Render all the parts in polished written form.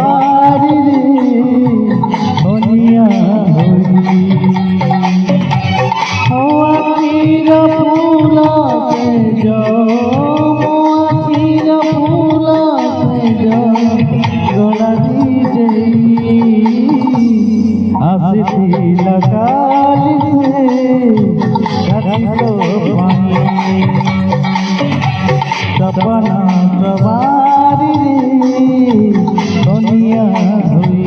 सवारी दुनिया हुई आखिर फूला से जो आखिर फूला से जो गोला दीजे हंसती लगाली से घरो पानी सपना सवारी दुनिया हुई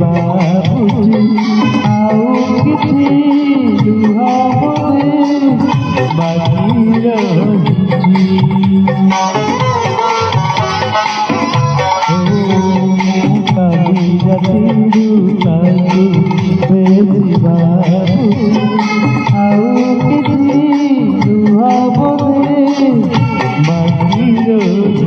बाबूजी आओ किसी दुहावने बाकी रही कभी जती काजू बेबी बाबूजी आओ किसी दुहावने बाकी रही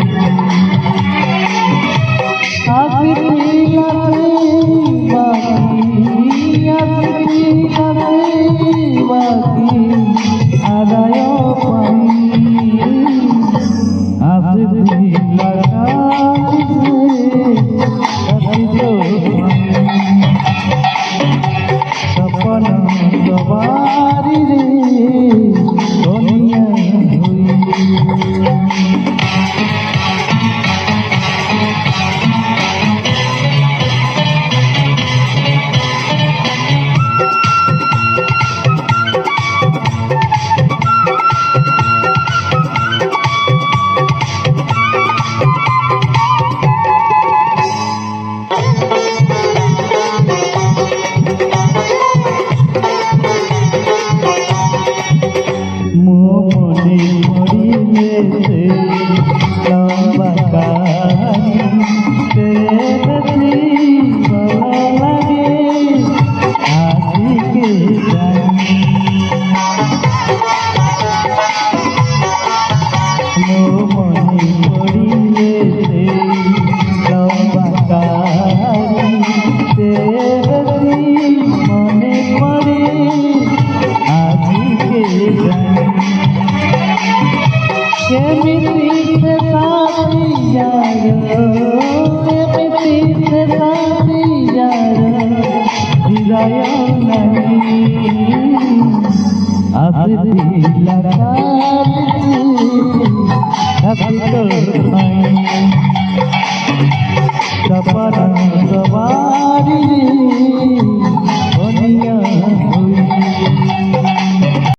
सपना सवारी दुनिया लगा